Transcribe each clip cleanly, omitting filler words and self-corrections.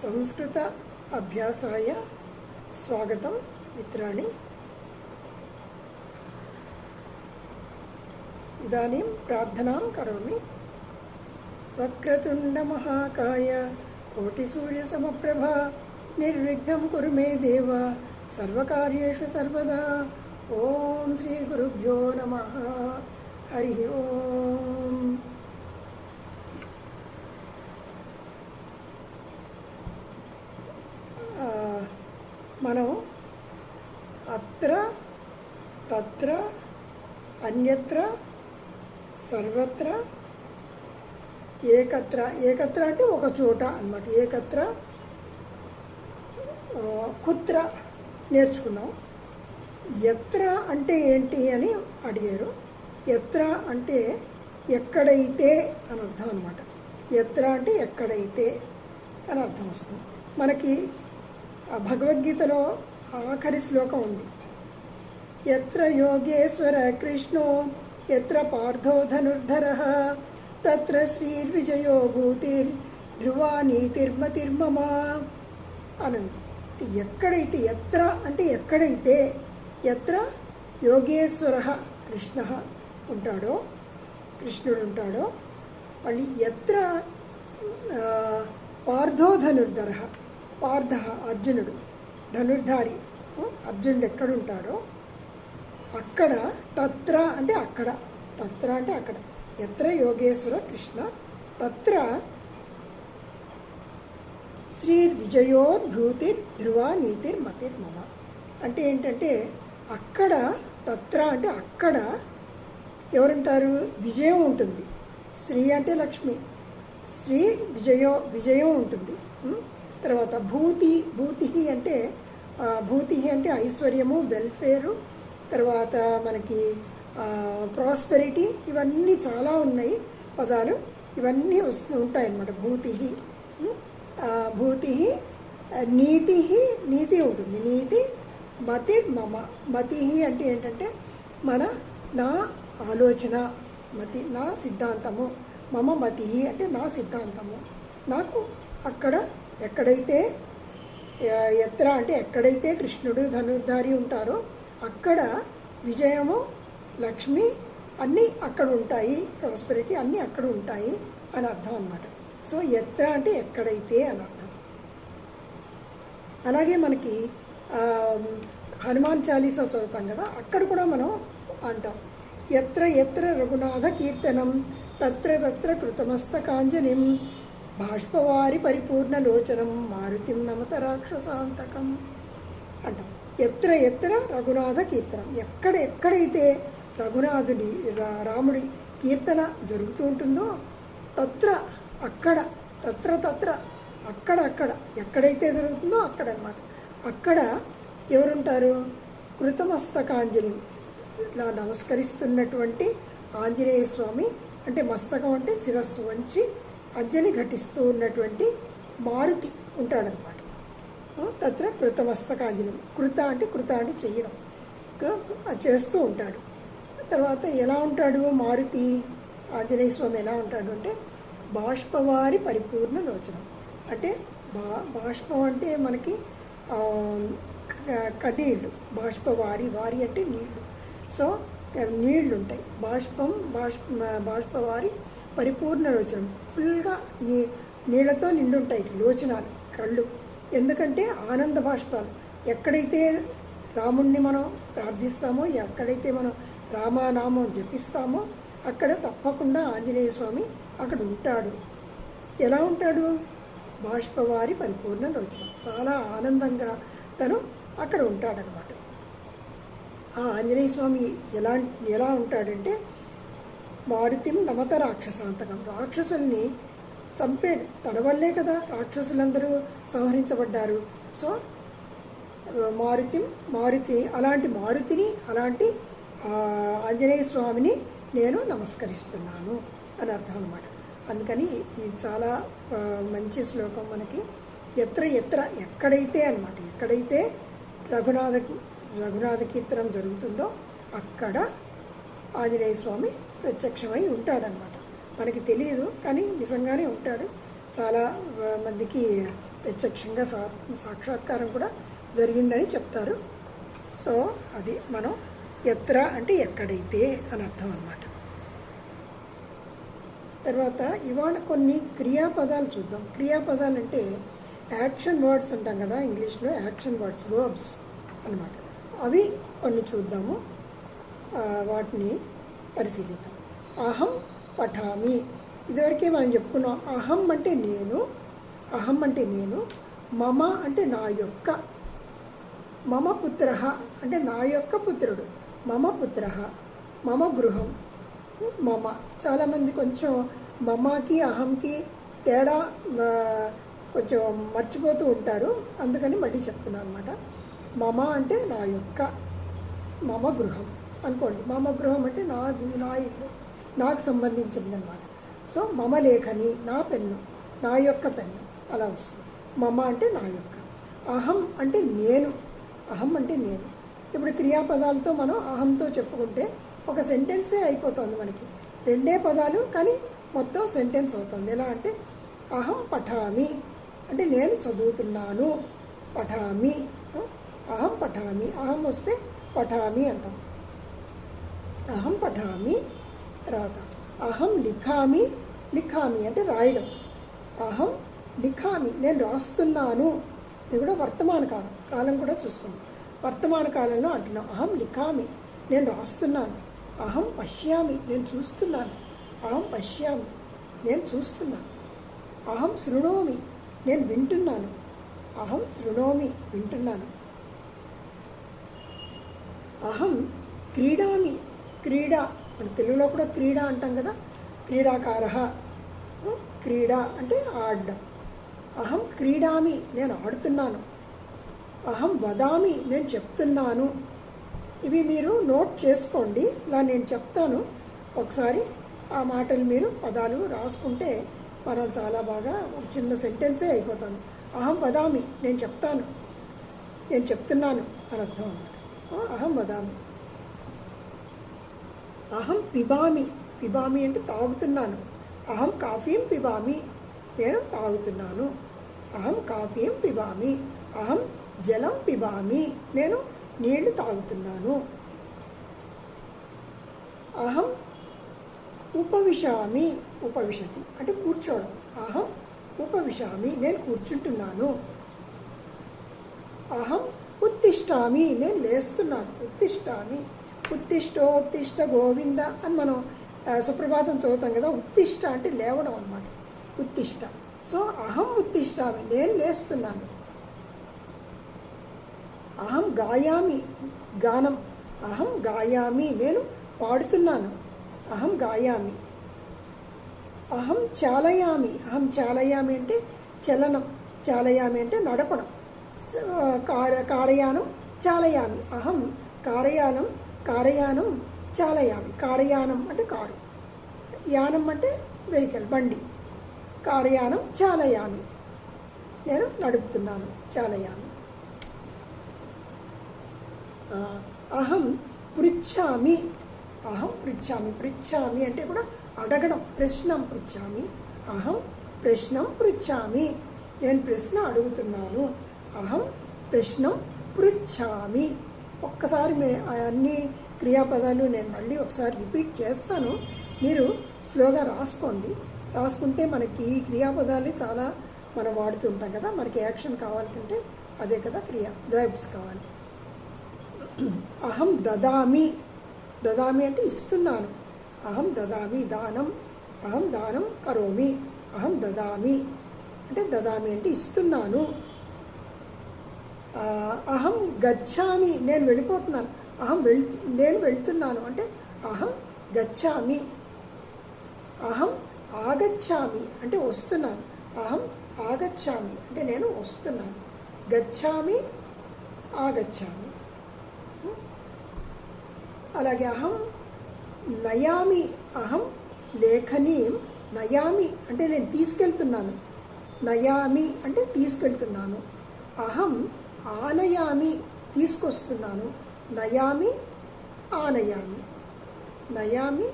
సంస్కృత అభ్యాసాయ స్వాగతం మిత్రాణి. ఇదానీం ప్రార్థనాం కరోమి. వక్రతుండ మహాకాయ కోటిసూర్య సమప్రభా నిర్విఘ్నం కురు మే దేవ సర్వకార్యేషు సర్వదా. ఓం శ్రీ గురుభ్యో నమః. హరి ఓం. మనం అత్ర తత్ర అన్యత్ర సర్వత్ర ఏకత్ర, ఏకత్ర అంటే ఒక చోట అన్నమాట. ఏకత్ర కుత్ర నేర్చుకున్నాం. ఎత్ర అంటే ఏంటి అని అడిగారు. ఎత్ర అంటే ఎక్కడైతే అని అర్థం అన్నమాట. ఎత్ర అంటే ఎక్కడైతే అని అర్థం వస్తుంది. మనకి భగవద్గీతలో ఆఖరి శ్లోకం ఉంది. ఎత్ర యోగేశ్వర కృష్ణో ఎత్ర పార్థో ధనుర్ధరః తత్ర శ్రీర్విజయో భూతిర్ ధ్రువా నీతిర్మతిర్మమ అనంది. ఎక్కడైతే, ఎత్ర అంటే ఎక్కడైతే, ఎత్ర యోగేశ్వర కృష్ణ ఉంటాడో, కృష్ణుడు ఉంటాడో, మళ్ళీ ఎత్ర పార్థో ధనుర్ధర, పార్థ అర్జునుడు, ధనుర్ధారి అర్జునుడు ఎక్కడుంటాడో అక్కడ, తత్ర అంటే అక్కడ, తత్ర అంటే అక్కడ, ఎత్ర యోగేశ్వర కృష్ణ తత్ర శ్రీర్విజయోర్భూతిర్ ధ్రువ నీతిర్మతిర్మమ అంటే ఏంటంటే అక్కడ, తత్ర అంటే అక్కడ ఎవరుంటారు? విజయం ఉంటుంది. శ్రీ అంటే లక్ష్మి, శ్రీ విజయం ఉంటుంది. తర్వాత భూతి, భూతి అంటే ఐశ్వర్యము, వెల్ఫేరు, తర్వాత మనకి ప్రాస్పెరిటీ, ఇవన్నీ చాలా ఉన్నాయి పదాలు. ఇవన్నీ ఉంటాయి అన్నమాట. భూతి నీతి ఉంటుంది. నీతి మతి మమ. మతి అంటే ఏంటంటే నా ఆలోచన, మతి నా సిద్ధాంతము, మమ మతి అంటే నా సిద్ధాంతము. నాకు అక్కడ ఎక్కడైతే, ఎత్ర అంటే ఎక్కడైతే కృష్ణుడు ధనుర్ధారి ఉంటారో అక్కడ విజయము, లక్ష్మి అన్నీ అక్కడ ఉంటాయి, ప్రాస్పెరిటీ అన్నీ అక్కడ ఉంటాయి అని అర్థం అన్నమాట. సో ఎత్ర అంటే ఎక్కడైతే అని అర్థం. అలాగే మనకి హనుమాన్ చాలీసా చదువుతాం కదా, అక్కడ కూడా మనం అంటాం ఎత్ర ఎత్ర రఘునాథ కీర్తనం తత్ర తత్ర కృతమస్తకాంజలిం బాష్పవారి పరిపూర్ణలోచనం మారుతిం నమత రాక్షసాంతకం అంటాం. ఎత్ర ఎత్ర రఘునాథ కీర్తనం, ఎక్కడైతే రఘునాథుడి రాముడి కీర్తన జరుగుతూ ఉంటుందో తత్ర అక్కడ, తత్ర అక్కడ ఎక్కడైతే జరుగుతుందో అక్కడ అన్నమాట. అక్కడ ఎవరుంటారు? కృతమస్తకాంజలి, ఇలా నమస్కరిస్తున్నటువంటి ఆంజనేయ స్వామి, అంటే మస్తకం అంటే శిరస్సు వంచి అంజలి ఘటిస్తూ ఉన్నటువంటి మారుతి ఉంటాడనమాట. తత్ర కృతమస్తకాంజలి, కృత అంటే చెయ్యడం, చేస్తూ ఉంటాడు. తర్వాత ఎలా ఉంటాడు మారుతి, ఆంజనేయ స్వామి ఎలా ఉంటాడు అంటే బాష్పవారి పరిపూర్ణ లోచనం. అంటే బాష్పం అంటే మనకి కన్నీళ్ళు, బాష్పవారి, వారి అంటే నీళ్లు. సో నీళ్లు ఉంటాయి. బాష్పవారి పరిపూర్ణ లోచనం, ఫుల్గా నీళ్లతో నిండుంటాయి లోచనాలు, కళ్ళు. ఎందుకంటే ఆనంద బాష్పాలు. ఎక్కడైతే రాముణ్ణి మనం ప్రార్థిస్తామో, ఎక్కడైతే మనం రామనామం జపిస్తామో అక్కడ తప్పకుండా ఆంజనేయ స్వామి అక్కడ ఉంటాడు. ఎలా ఉంటాడు? బాష్పవారి పరిపూర్ణ లోచనం, చాలా ఆనందంగా తను అక్కడ ఉంటాడనమాట. ఆ ఆంజనేయ స్వామి ఎలా ఉంటాడంటే మారుతిం నమత రాక్షసాంతకం, రాక్షసుల్ని చంపాడు. తన వల్లే కదా రాక్షసులందరూ సంహరించబడ్డారు. సో మారుతి అలాంటి ఆంజనేయ స్వామిని నేను నమస్కరిస్తున్నాను అని అర్థం అన్నమాట. అందుకని ఇది చాలా మంచి శ్లోకం మనకి. ఎత్ర ఎక్కడైతే అన్నమాట, ఎక్కడైతే రఘునాథ కీర్తనం జరుగుతుందో అక్కడ ఆంజనేయ స్వామి ప్రత్యక్షమై ఉంటాడనమాట. మనకి తెలియదు కానీ నిజంగానే ఉంటాడు. చాలా మందికి ప్రత్యక్షంగా సాక్షాత్కారం కూడా జరిగిందని చెప్తారు. సో అది మనం ఎత్ర అంటే ఎక్కడైతే అని అర్థం అన్నమాట. తర్వాత ఇవాళ కొన్ని క్రియాపదాలు చూద్దాం. క్రియాపదాలు అంటే యాక్షన్ వర్డ్స్ అంటాం కదా ఇంగ్లీష్లో, యాక్షన్ వర్డ్స్, వర్బ్స్ అన్నమాట. అవి కొన్ని చూద్దాము, వాటిని పరిశీలిద్దాం. అహం పఠామి, ఇదివరకే మనం చెప్పుకున్నాం. అహం అంటే నేను, అహం అంటే నేను, మమ అంటే నా యొక్క, మమ పుత్ర అంటే నా యొక్క పుత్రుడు, మమ పుత్ర, మమ గృహం, మమ. చాలామంది కొంచెం మమకి అహంకి తేడా కొంచెం మర్చిపోతూ ఉంటారు, అందుకని మళ్ళీ చెప్తున్నాను అనమాట. మమ అంటే నా యొక్క, మమ గృహం అనుకోండి. మమ గృహం అంటే నా ఇల్లు, నాకు సంబంధించింది అనమాట. సో మమ లేఖని, నా పెన్ను, నా యొక్క పెన్ను అలా వస్తుంది. మమ అంటే నా యొక్క. అహం అంటే నేను, అహం అంటే నేను. ఇప్పుడు క్రియాపదాలతో మనం అహంతో చెప్పుకుంటే ఒక సెంటెన్సే అయిపోతుంది మనకి. రెండే పదాలు కానీ మొత్తం సెంటెన్స్ అవుతుంది. ఎలా అంటే అహం పఠామి అంటే నేను చదువుతున్నాను, పఠామి, అహం పఠామి, అహం వస్తే పఠామి అంటాం. అహం పఠామి. తర్వాత అహం లిఖామి, లిఖామి అంటే రాయడం. అహం లిఖామి నేను రాస్తున్నాను. ఇది కూడా వర్తమాన కాలం, కాలం కూడా చూసుకుందాం. వర్తమాన కాలంలో అంటున్నాం అహం లిఖామి నేను రాస్తున్నాను. అహం పశ్యామి నేను చూస్తున్నాను, అహం పశ్యామి నేను చూస్తున్నాను. అహం శృణోమి నేను వింటున్నాను, అహం శృణోమి వింటున్నాను. అహం క్రీడామి, క్రీడ మన తెలుగులో కూడా క్రీడ అంటాం కదా, క్రీడాకార, క్రీడ అంటే ఆడడం. అహం క్రీడామి నేను ఆడుతున్నాను. అహం వదామి నేను చెప్తున్నాను. ఇవి మీరు నోట్ చేసుకోండి, ఇలా నేను చెప్తాను ఒకసారి. ఆ మాటలు మీరు పదాలు రాసుకుంటే మనం చాలా బాగా ఒక చిన్న సెంటెన్సే అయిపోతుంది. అహం వదామి నేను చెప్తాను, నేను చెప్తున్నాను అని అర్థం అన్నమాట. అహం వదామి. అహం పిబామి, పిబామి అంటే తాగుతున్నాను. అహం కాఫీం పిబామి నేను తాగుతున్నాను. అహం కాఫీం పిబామి. అహం జలం పిబామి నేను నీళ్లు తాగుతున్నాను. అహం ఉపవిశామి, ఉపవిశతి అంటే కూర్చోవడం. అహం ఉపవిశామి నేను కూర్చుంటున్నాను. అహం ఉత్తిష్టామి నేను లేస్తున్నాను. ఉత్తిష్టామి, ఉత్తిష్టోత్తిష్ట గోవింద అని మనం సుప్రభాతం చదువుతాం కదా. ఉత్తిష్ట అంటే లేవడం అన్నమాట, ఉత్తిష్ట. సో అహం ఉత్తిష్టామి నేను లేస్తున్నాను. అహం గాయామి, గానం. అహం గాయామి నేను పాడుతున్నాను. అహం గాయామి. అహం చాలయామి, అహం చాలయామి అంటే చలనం, చాలయామి అంటే నడపడం. కారయానం చాలయామి. అహం కారయానం, కారయానం చాలయామి. కారయానం అంటే కారు, యానం అంటే వెహికల్, బండి. కారయానం చాలయామి నేను నడుపుతున్నాను, చాలయామి. అహం పృచ్ఛామి, అహం పృచ్ఛామి. పృచ్ఛామి అంటే కూడా అడగడం, ప్రశ్నం పృచ్ఛామి. అహం ప్రశ్నం పృచ్ఛామి నేను ప్రశ్న అడుగుతున్నాను. అహం ప్రశ్నం పృచ్ఛామి. ఒక్కసారి అన్ని క్రియాపదాలు నేను మళ్ళీ ఒకసారి రిపీట్ చేస్తాను, మీరు స్లోగా రాసుకోండి. రాసుకుంటే మనకి ఈ క్రియాపదాలు చాలా మనం వాడుతూ ఉంటాం కదా. మనకి యాక్షన్ కావాలంటే అదే కదా క్రియ, వర్బ్స్ కావాలి. అహం దదామి, దదామి అంటే ఇస్తున్నాను. అహం దదామి దానం, అహం దానం కరోమి. అహం దదామి అంటే దదామి అంటే ఇస్తున్నాను. అహం గచ్చామి నేను వెళ్ళిపోతున్నాను. అహం నేను వెళ్తున్నాను అంటే అహం గచ్చామి. అహం ఆగచ్చామి అంటే వస్తున్నాను. అహం ఆగచ్చామి అంటే నేను వస్తున్నాను. గచ్చామి, ఆగచ్చామి. అలాగే అహం నయామి, అహం లేఖనీం నయామి అంటే నేను తీసుకెళ్తున్నాను. నయామి అంటే తీసుకెళ్తున్నాను. అహం ఆనయామి తీసుకొస్తున్నాను. నయామి ఆనయామి, నయామి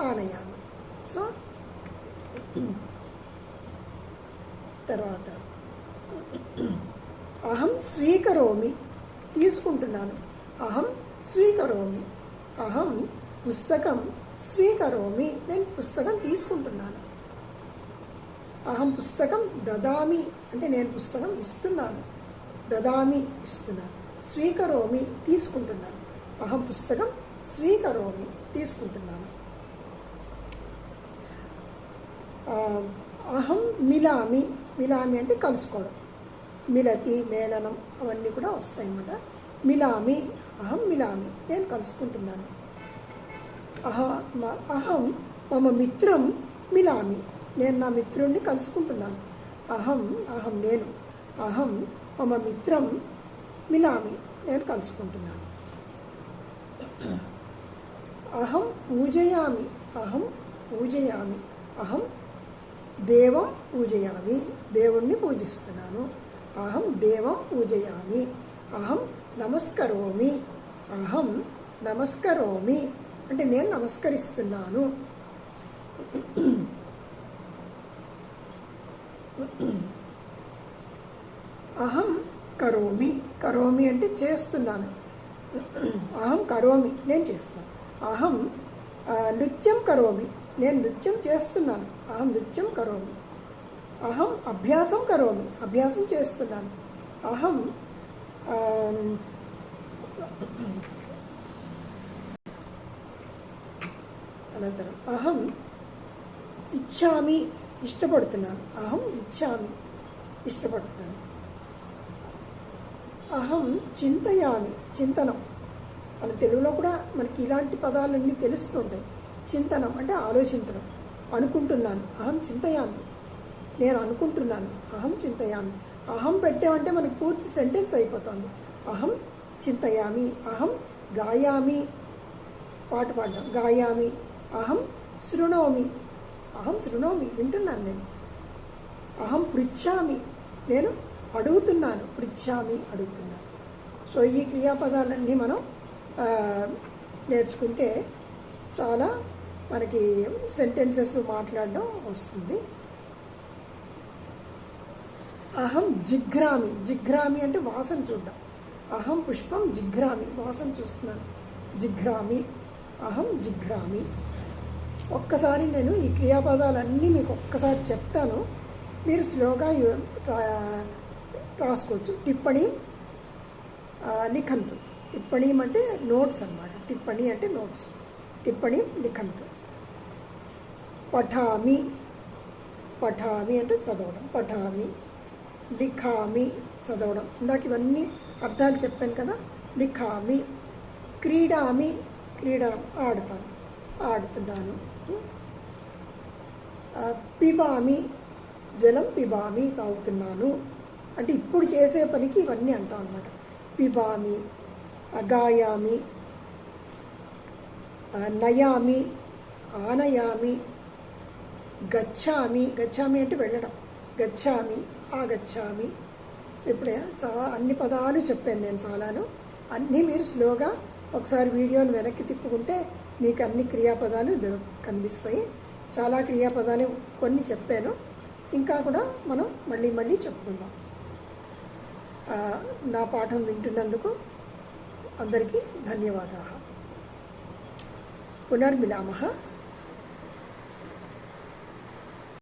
ఆనయామి. సో తర్వాత అహం స్వీకరోమి, తీసుకుంటున్నాను. అహం స్వీకరోమి. అహం పుస్తకం స్వీకరోమి, నేను పుస్తకం తీసుకుంటున్నాను. అహం పుస్తకం దదామి అంటే నేను పుస్తకం ఇస్తున్నాను. దదామి ఇస్తున్నాను. స్వీకరోమి తీసుకుంటున్నాను. అహం పుస్తకం స్వీకరోమి తీసుకుంటున్నాను. అహం మిలామి, మిలామి అంటే కలుసుకోవడం. మిలతి, మేళనం అవన్నీ కూడా వస్తాయి అన్నమాట. మిలామి, అహం మిలామి, నేను కలుసుకుంటున్నాను. అహం మమ మిత్రం మిలామి, నేను నా మిత్రుడిని కలుసుకుంటున్నాను. అహం అహం నేను. అహం మమ మిత్రం మిలామి, నేను కలుసుకుంటున్నాను. అహం పూజయామి, అహం పూజయామి. అహం దేవం పూజయామి, దేవుణ్ణి పూజిస్తున్నాను. అహం దేవం పూజయామి. అహం నమస్కరోమి, అహం నమస్కరోమి అంటే నేను నమస్కరిస్తున్నాను. అహం కరోమి, కరోమి అంటే చేస్తున్నాను. అహం కరోమి, నేను చేస్తాను. అహం నృత్యం కరోమి, నేను నృత్యం చేస్తున్నాను. అహం నృత్యం కరోమి. అహం అభ్యాసం కరోమి, అభ్యాసం చేస్తున్నాను. అహం అనంతరం అహం ఇచ్చామి, ఇష్టపడుతున్నాను. అహం ఇచ్చామి, ఇష్టపడుతున్నాను. అహం చింతయామి, చింతనం. మన తెలుగులో కూడా మనకి ఇలాంటి పదాలన్నీ తెలుస్తుంటాయి. చింతనం అంటే ఆలోచించడం. అనుకుంటున్నాను. అహం చింతయామి, నేను అనుకుంటున్నాను. అహం చింతయామి. అహం పెట్టామంటే మనకి పూర్తి సెంటెన్స్ అయిపోతుంది. అహం చింతయామి. అహం గాయామి, పాట పాడడం. గాయామి. అహం శృణోమి, అహం శృణోమి, వింటున్నాను నేను. అహం పృచ్ఛామి, నేను అడుగుతున్నాను. పృచ్ఛామి, అడుగుతున్నాను. సో ఈ క్రియాపదాలన్నీ మనం నేర్చుకుంటే చాలా మనకి సెంటెన్సెస్ మాట్లాడడం వస్తుంది. అహం జిఘ్రామి, జిఘ్రామి అంటే వాసన చూడడం. అహం పుష్పం జిఘ్రామి, వాసన చూస్తున్నాను. జిఘ్రామి, అహం జిఘ్రామి. ఒక్కసారి నేను ఈ క్రియాపదాలన్నీ మీకు ఒక్కసారి చెప్తాను, మీరు స్లోగా రాసుకోవచ్చు. టిప్పణి లిఖంతు. టిప్పణి అంటే నోట్స్ అన్నమాట. టిప్పణి అంటే నోట్స్. టిప్పణి లిఖంతు. పఠామి, పఠామి అంటే చదవడం. పఠామి. లిఖామి, చదవడం. ఇందాక ఇవన్నీ అర్థాలు చెప్పాను కదా. లిఖామి. క్రీడామి, క్రీడా ఆడుతాను, ఆడుతున్నాను. పిబామి, జలం పిబామి, తాగుతున్నాను. అంటే ఇప్పుడు చేసే పనికి ఇవన్నీ అంటాం అన్నమాట. పిబామి. గాయామి, నయామి, ఆనయామి. గచ్చామి, గచ్చామి అంటే వెళ్ళడం. గచ్చామి, ఆగచ్చామి. సో ఇప్పుడు అన్ని పదాలు చెప్పాను నేను చాలాను. అన్నీ మీరు స్లోగా ఒకసారి వీడియోని వెనక్కి తిప్పుకుంటే మీకు అన్ని క్రియాపదాలు కనిపిస్తాయి. చాలా క్రియాపదాలు కొన్ని చెప్పాను, ఇంకా కూడా మనం మళ్ళీ చెప్పుకుందాం. నా పాఠం వింటున్నందుకు అందరికీ ధన్యవాదాలు. పునర్మిలామः.